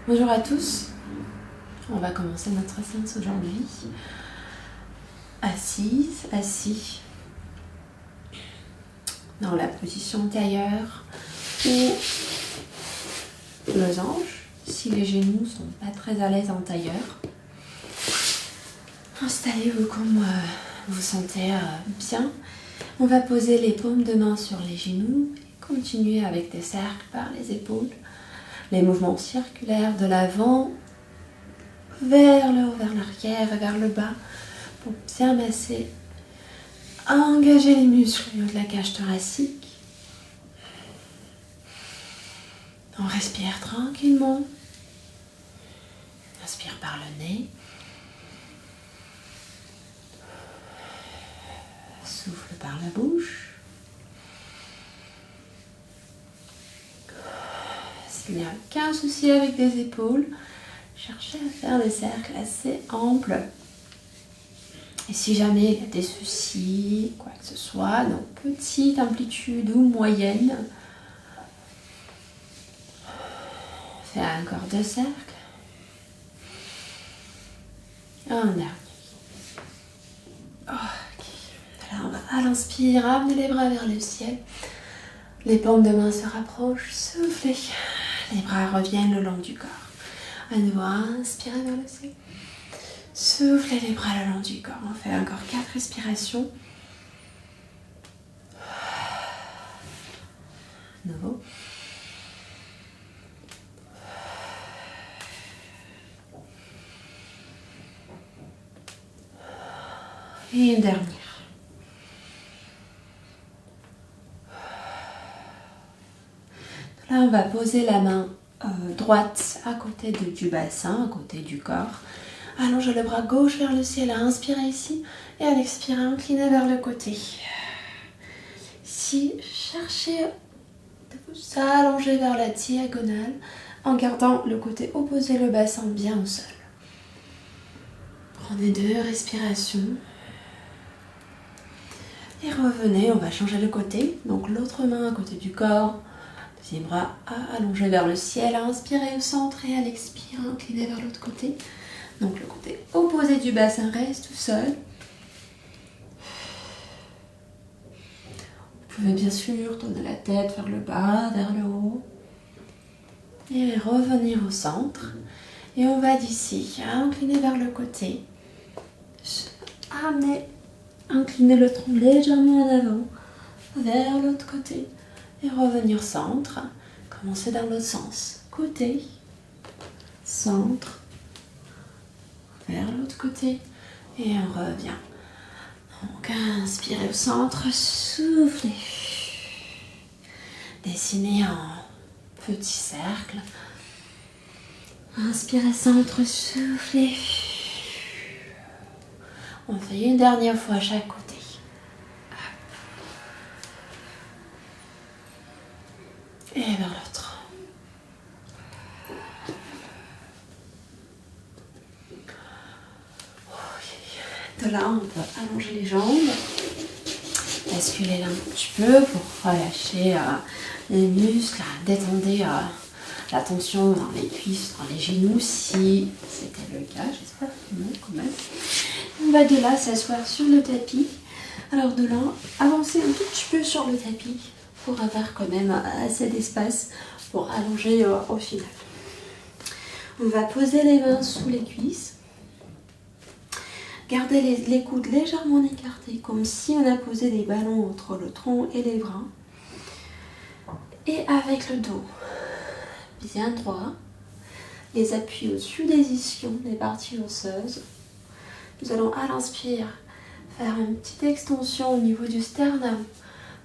Bonjour à tous, on va commencer notre séance aujourd'hui. Assise, assis, dans la position antérieure ou losange, si les genoux ne sont pas très à l'aise en tailleur. Installez-vous comme vous sentez bien. On va poser les paumes de main sur les genoux et continuer avec des cercles par les épaules. Les mouvements circulaires de l'avant vers le haut, vers l'arrière et vers le bas pour bien masser, engager les muscles de la cage thoracique. On respire tranquillement. Inspire par le nez. Souffle par la bouche. S'il n'y a aucun souci avec des épaules, cherchez à faire des cercles assez amples. Et si jamais il y a des soucis, quoi que ce soit, donc petite amplitude ou moyenne, fais encore 2 cercles. Un dernier. Ok. Là, on va à l'inspire, ramener les bras vers le ciel. Les paumes de main se rapprochent, soufflez. Les bras reviennent le long du corps. À nouveau, inspirez vers le ciel. Soufflez les bras le long du corps. On fait encore 4 respirations. À nouveau. Et une dernière. Là, on va poser la main droite à côté du bassin, à côté du corps. Allongez le bras gauche vers le ciel, à inspirer ici et à l'expirer, incliner vers le côté. Ici, cherchez de vous allonger vers la diagonale en gardant le côté opposé, le bassin bien au sol. Prenez 2 respirations. Et revenez, on va changer le côté. Donc l'autre main à côté du corps. Deuxième bras allongé vers le ciel, à inspirer au centre et à l'expirer, incliner vers l'autre côté. Donc le côté opposé du bassin reste tout seul. Vous pouvez bien sûr tourner la tête vers le bas, vers le haut. Et revenir au centre. Et on va d'ici, incliner vers le côté. Amener, incliner le tronc légèrement en avant, vers l'autre côté. Et revenir centre. Commencez dans l'autre sens. Côté, centre, vers l'autre côté. Et on revient. Donc inspirez au centre, soufflez. Dessinez un petit cercle. Inspirez centre, soufflez. On fait une dernière fois à chaque côté. Et vers l'autre. De là, on peut allonger les jambes, basculer là un petit peu pour relâcher les muscles, détendez la tension dans les cuisses, dans les genoux, si c'était le cas, j'espère que non quand même. On va de là s'asseoir sur le tapis. Alors de là, avancer un tout petit peu sur le tapis pour avoir quand même assez d'espace pour allonger au final. On va poser les mains sous les cuisses. Gardez les coudes légèrement écartés, comme si on a posé des ballons entre le tronc et les bras. Et avec le dos bien droit, les appuis au-dessus des ischions, des parties osseuses. Nous allons à l'inspire faire une petite extension au niveau du sternum.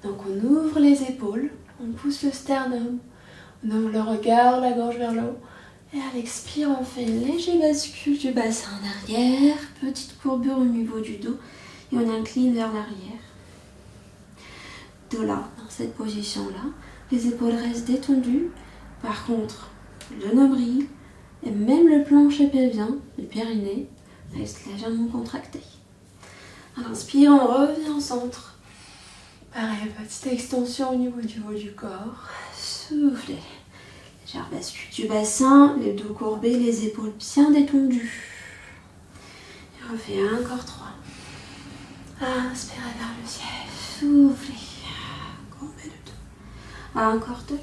Donc on ouvre les épaules, on pousse le sternum, on ouvre le regard, la gorge vers le haut. Et à l'expire, on fait une légère bascule du bassin en arrière, petite courbure au niveau du dos et on incline vers l'arrière. De là, dans cette position-là, les épaules restent détendues. Par contre, le nombril et même le plancher pelvien, le périnée, reste légèrement contracté. À l'inspire, on revient au centre. Pareil, petite extension au niveau du haut du corps. Soufflez. Gère bascule du bassin, les dos courbés, les épaules bien détendues. Et refais encore 3. Inspirez vers le ciel, soufflez. Courbez le dos. Encore 2.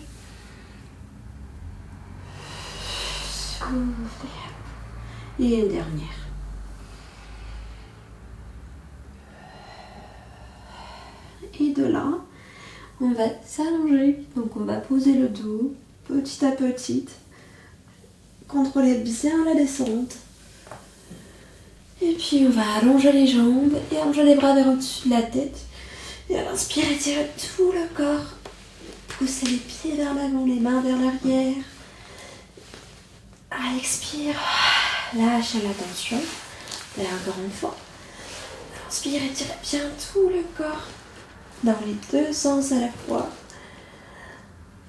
Soufflez. Et une dernière. Et de là, on va s'allonger. Donc on va poser le dos petit à petit. Contrôlez bien la descente. Et puis on va allonger les jambes et allonger les bras vers au-dessus de la tête. Et à l'inspire, étirez tout le corps. Poussez les pieds vers l'avant, les mains vers l'arrière. À l'expire, lâchez la tension. Et encore une fois. Inspire, étirez bien tout le corps dans les deux sens à la fois.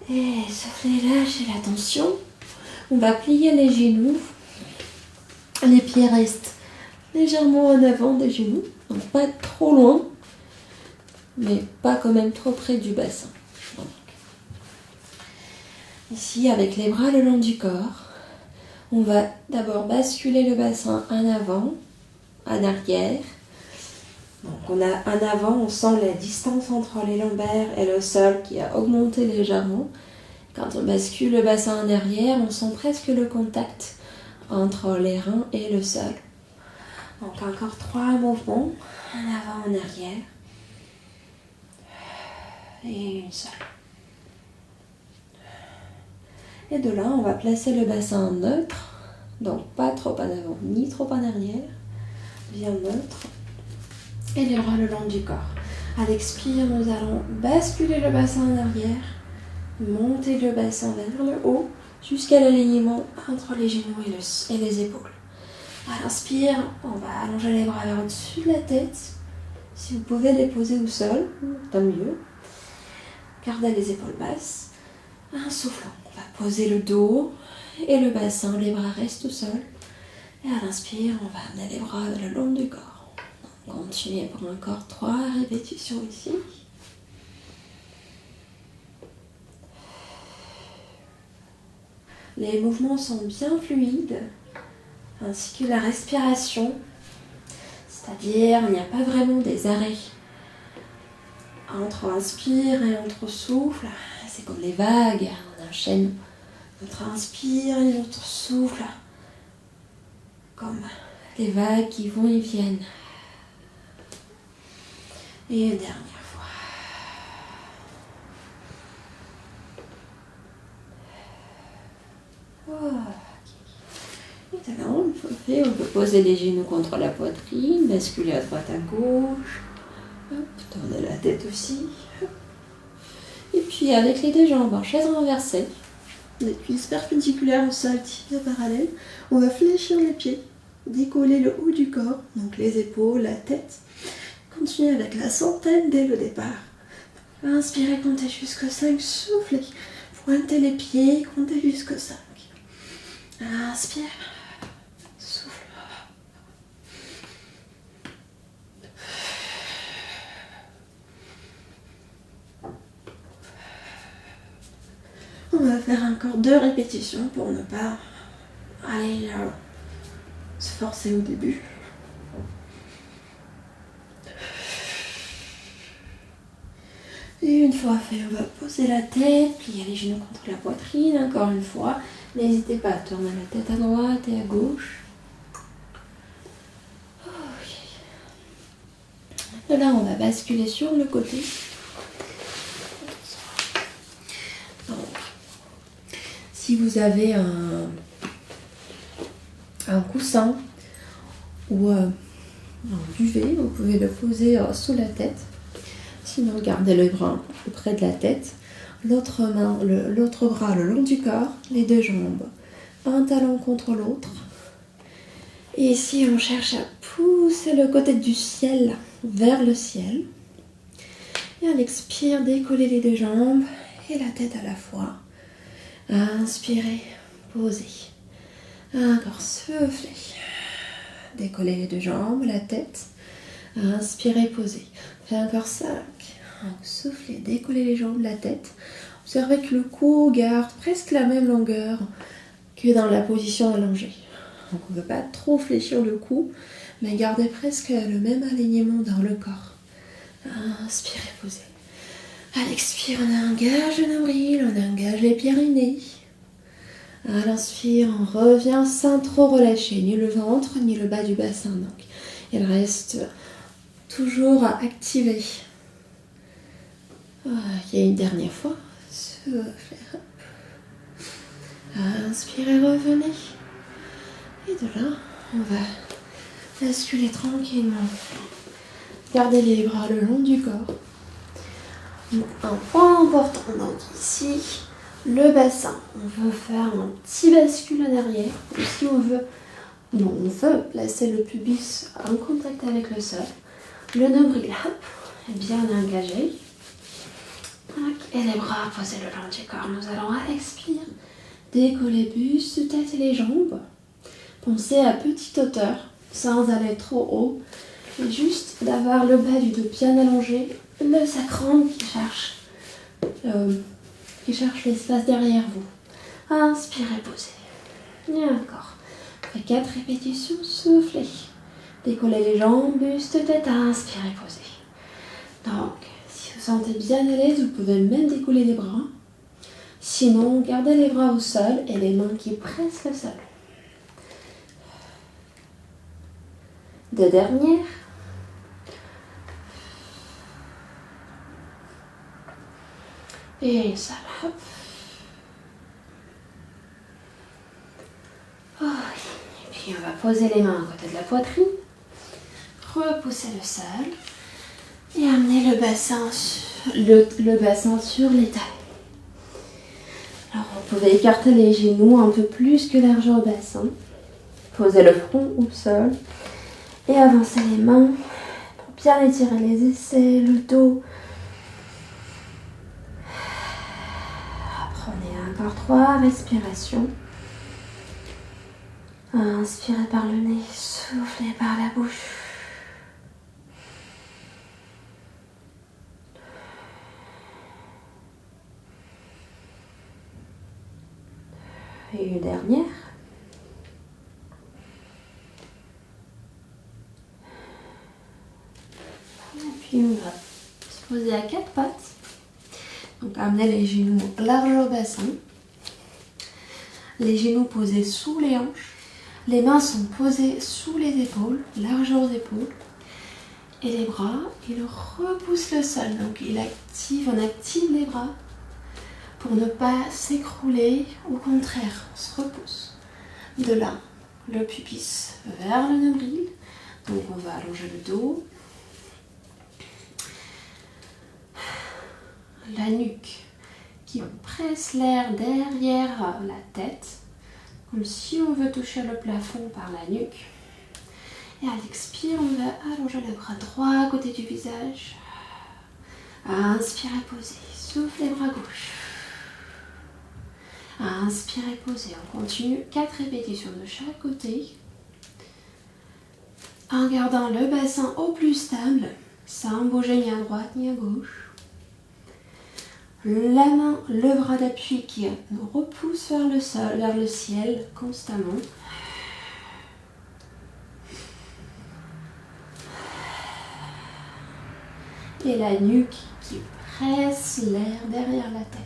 Et soufflez, lâchez la tension. On va plier les genoux. Les pieds restent légèrement en avant des genoux, donc pas trop loin, mais pas quand même trop près du bassin. Donc, ici, avec les bras le long du corps, on va d'abord basculer le bassin en avant, en arrière. Donc on a en avant, on sent la distance entre les lombaires et le sol qui a augmenté légèrement. Quand on bascule le bassin en arrière, on sent presque le contact entre les reins et le sol. Donc encore 3 mouvements, en avant, en arrière. Et une seule. Et de là, on va placer le bassin en neutre. Donc pas trop en avant, ni trop en arrière. Bien neutre. Et les bras le long du corps. À l'expire, nous allons basculer le bassin en arrière. Monter le bassin vers le haut jusqu'à l'alignement entre les genoux et les épaules. À l'inspire, on va allonger les bras vers au-dessus de la tête. Si vous pouvez les poser au sol, tant mieux. Gardez les épaules basses. En soufflant, on va poser le dos et le bassin. Les bras restent au sol. Et à l'inspire, on va amener les bras le long du corps. Continuez pour encore 3 répétitions ici. Les mouvements sont bien fluides, ainsi que la respiration. C'est-à-dire, il n'y a pas vraiment des arrêts. Entre inspire et entre souffle, c'est comme les vagues, on enchaîne notre inspire et notre souffle. Comme les vagues qui vont et viennent. Et une dernière fois. Maintenant, on peut poser les genoux contre la poitrine, basculer à droite à gauche, tourner la tête aussi. Et puis avec les deux jambes en chaise renversée, les cuisses perpendiculaires au sol, tibias parallèles, on va fléchir les pieds, décoller le haut du corps, donc les épaules, la tête. Continuez avec la centaine dès le départ. Inspirez, comptez jusqu'à 5, soufflez, pointez les pieds, comptez jusqu'à 5. Inspire, souffle. On va faire encore 2 répétitions pour ne pas aller se forcer au début. Et une fois fait, on va poser la tête, plier les genoux contre la poitrine, encore une fois. N'hésitez pas à tourner la tête à droite et à gauche. De là, on va basculer sur le côté. Donc, si vous avez un coussin ou un duvet, vous pouvez le poser sous la tête. Sinon, gardez le bras près de la tête. L'autre bras le long du corps, les deux jambes, un talon contre l'autre. Et ici, on cherche à pousser le côté du ciel vers le ciel. Et à l'expire, décollez les deux jambes et la tête à la fois. Inspirez, posez. Encore soufflez. Décollez les deux jambes, la tête. Inspirez, posez. Faites encore 5. Soufflez, décollez les jambes, la tête. Observez que le cou garde presque la même longueur que dans la position allongée. Donc on ne veut pas trop fléchir le cou, mais garder presque le même alignement dans le corps. Inspirez, posez. À l'expire, on engage le nombril, on engage les pyrénées. À l'inspire, on revient sans trop relâcher, ni le ventre, ni le bas du bassin. Donc, il reste toujours activé. Et une dernière fois. Soufflez. Inspirez, revenez. Et de là, on va basculer tranquillement. Gardez les bras le long du corps. Un point important, donc ici, le bassin. On veut faire un petit bascule en arrière. Ou si on veut placer le pubis en contact avec le sol. Le nombril, hop, est bien engagé. Et les bras posés le long du corps. Nous allons à l'expire décoller buste, tête et les jambes. Pensez à petite hauteur, sans aller trop haut. Et juste d'avoir le bas du dos bien allongé, le sacrum qui cherche l'espace derrière vous. Inspirez, posez. Et encore. Après 4 répétitions, soufflez. Décollez les jambes, buste, tête, inspirez, posez. Donc, si vous sentez bien à l'aise, vous pouvez même décoller les bras. Sinon, gardez les bras au sol et les mains qui pressent le sol. 2 dernières. Et une seule. Hop. Oh, et puis on va poser les mains à côté de la poitrine. Repousser le sol. Et amener le bassin sur les talons. Alors vous pouvez écarter les genoux un peu plus que largeur au bassin. Posez le front au sol. Et avancez les mains pour bien étirer les aisselles, le dos. Prenez encore 3 respirations. Inspirez par le nez, soufflez par la bouche. Et une dernière. Et puis on va se poser à 4 pattes. Donc amenez les genoux large au bassin. Les genoux posés sous les hanches. Les mains sont posées sous les épaules, largeur aux épaules. Et les bras, il repousse le sol. Donc on active les bras pour ne pas s'écrouler. Au contraire, on se repousse. De là, le pubis vers le nombril. Donc on va allonger le dos. La nuque qui presse l'air derrière la tête. Comme si on veut toucher le plafond par la nuque. Et à l'expire, on va allonger le bras droit à côté du visage. Inspirez, posez. Soufflez, bras gauche. Inspirez, posez. On continue 4 répétitions de chaque côté. En gardant le bassin au plus stable, sans bouger ni à droite ni à gauche. La main, le bras d'appui qui nous repousse vers le sol, vers le ciel constamment. Et la nuque qui presse l'air derrière la tête.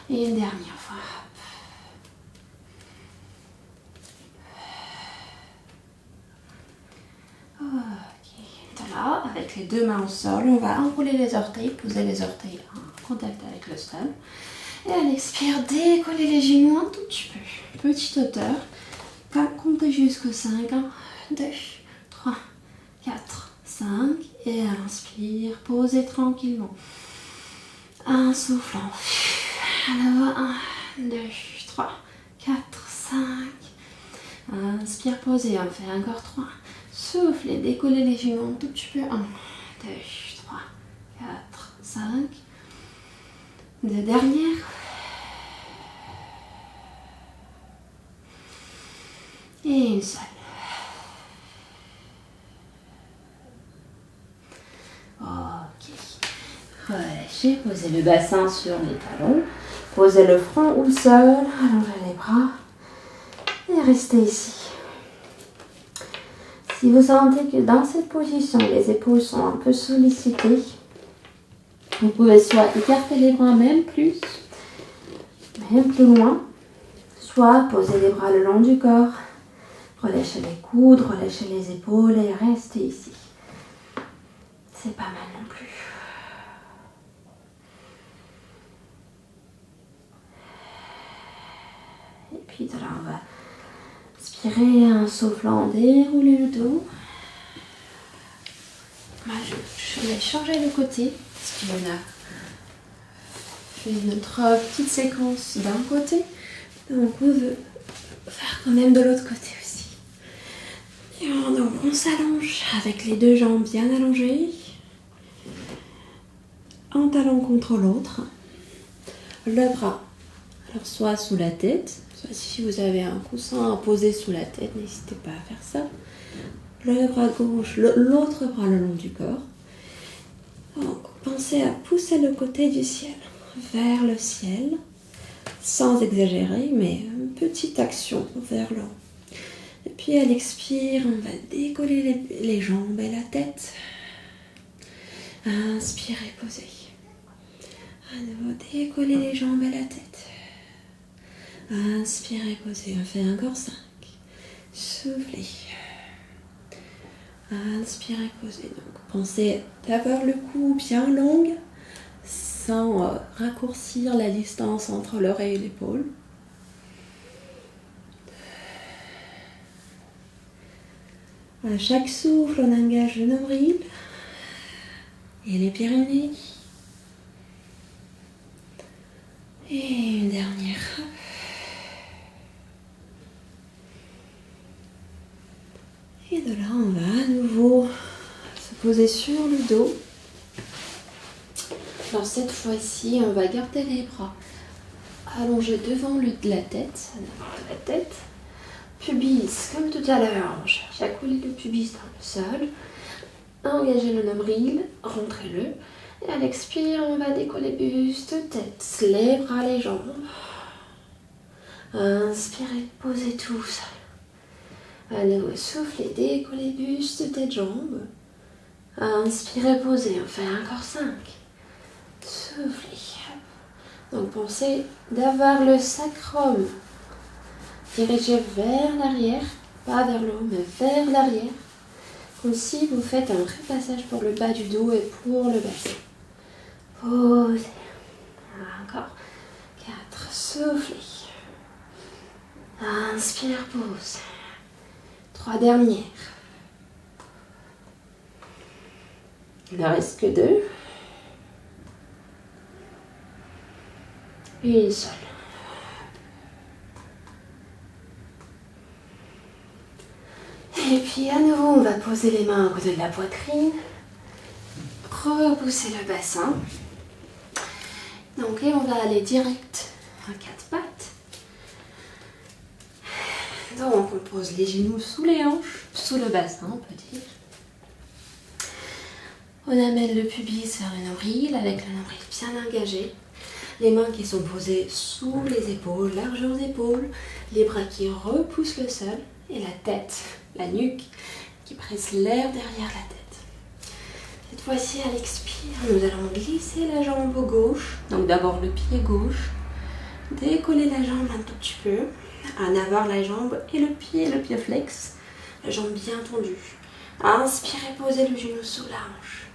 Et une dernière fois. Ok. Là, avec les 2 mains au sol, on va enrouler les orteils, poser les orteils en contact avec le sol. Et à l'expire, décoller les genoux un tout petit peu. Petite hauteur. Comptez jusqu'au 5. 1, 2, 3, 4, 5. Et à l'inspire, posez tranquillement. Un soufflant. À nouveau, 1, 2, 3, 4, 5. Inspire, posez. On fait encore 3. Soufflez, décollez les genoux un tout petit peu. 1, 2, 3, 4, 5. 2 dernières. Et une seule. Ok. Relâchez, posez le bassin sur les talons. Posez le front au sol, allongez les bras et restez ici. Si vous sentez que dans cette position, les épaules sont un peu sollicitées, vous pouvez soit écarter les bras même plus loin, soit poser les bras le long du corps, relâchez les coudes, relâchez les épaules et restez ici. C'est pas mal non plus. Et puis de là, on va inspirer en soufflant, dérouler le dos. Moi, je vais changer de côté parce qu'on a fait notre petite séquence d'un côté. Donc, on veut faire quand même de l'autre côté aussi. Et donc, on s'allonge avec les deux jambes bien allongées. Un talon contre l'autre. Le bras, alors soit sous la tête, soit si vous avez un coussin à poser sous la tête, n'hésitez pas à faire ça. Le bras gauche, l'autre bras le long du corps. Donc, pensez à pousser le côté du ciel vers le ciel, sans exagérer, mais une petite action vers le haut. Et puis à l'expire, on va décoller les jambes et la tête. Inspirez, posez. À nouveau, décoller les jambes et la tête. Inspirez, posez. On fait encore 5. Soufflez. Inspirez, posez. Donc, pensez d'avoir le cou bien long, sans raccourcir la distance entre l'oreille et l'épaule. À chaque souffle, on engage le nombril et les pyrénées. Et une dernière. Et de là, on va à nouveau se poser sur le dos. Alors cette fois-ci, on va garder les bras allongés devant la tête. Pubis, comme tout à l'heure, on cherche à couler le pubis dans le sol. Engagez le nombril, rentrez-le. Et à l'expire, on va décoller buste, tête, les bras, les jambes. Inspirez, posez tout seul. À nouveau, soufflez, décollez buste, tête, jambes. Inspirez, posez, on fait encore 5. Soufflez. Donc pensez d'avoir le sacrum dirigé vers l'arrière, pas vers le haut, mais vers l'arrière. Comme si vous faites un repassage pour le bas du dos et pour le bassin. Posez. Encore 4. Soufflez. Inspire, pause. 3 dernières. Il ne reste que 2. Une seule. Et puis à nouveau, on va poser les mains à côté de la poitrine. Repousser le bassin. Donc, et on va aller direct à 4 pattes. Donc, on pose les genoux sous les hanches, sous le bassin, on peut dire. On amène le pubis vers le nombril, avec le nombril bien engagé. Les mains qui sont posées sous les épaules, largeur d'épaules, les bras qui repoussent le sol et la tête, la nuque qui presse l'air derrière la tête. Cette fois-ci, à l'expire, nous allons glisser la jambe gauche, donc d'abord le pied gauche, décoller la jambe un tout petit peu, en avoir la jambe et le pied flex, la jambe bien tendue. Inspirez, posez le genou sous la hanche.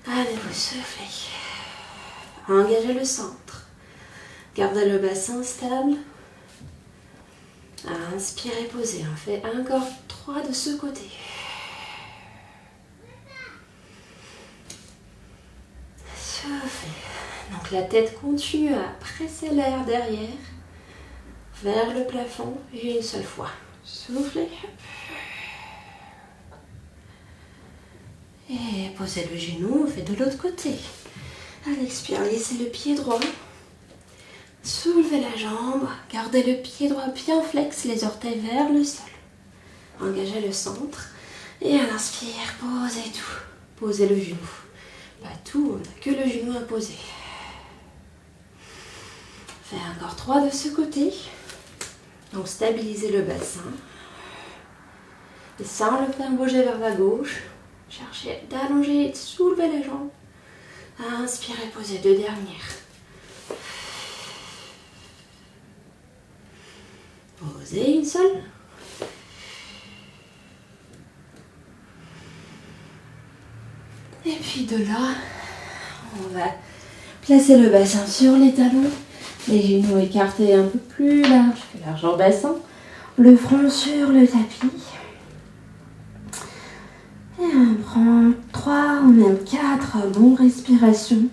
Allez, vous soufflez. Engagez le centre. Gardez le bassin stable. Inspirez, posez. On fait encore 3 de ce côté. Soufflez. Donc la tête continue à presser l'air derrière vers le plafond une seule fois. Soufflez. Et posez le genou, on fait de l'autre côté. À l'expire, laissez le pied droit. Soulevez la jambe. Gardez le pied droit bien flex, les orteils vers le sol. Engagez le centre. Et à l'inspire, posez tout. Posez le genou. Pas tout, on n'a que le genou à poser. Fais encore 3 de ce côté. Donc stabilisez le bassin. Et sans le faire bouger vers la gauche, cherchez d'allonger et de soulever les jambes. Inspirez, posez 2 dernières. Posez une seule. Et puis de là, on va placer le bassin sur les talons, les genoux écartés un peu plus large que large en bassin, le front sur le tapis. Et on prend 3 ou même 4 bonnes respirations.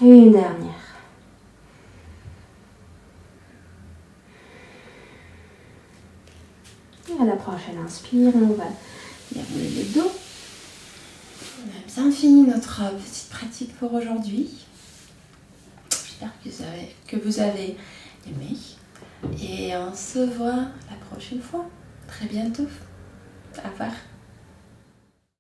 Et une dernière. Et à la prochaine inspire, on va dérouler le dos. On a bien fini notre petite pratique pour aujourd'hui. J'espère que vous avez aimé. Et on se voit la prochaine fois. Très bientôt. Au revoir.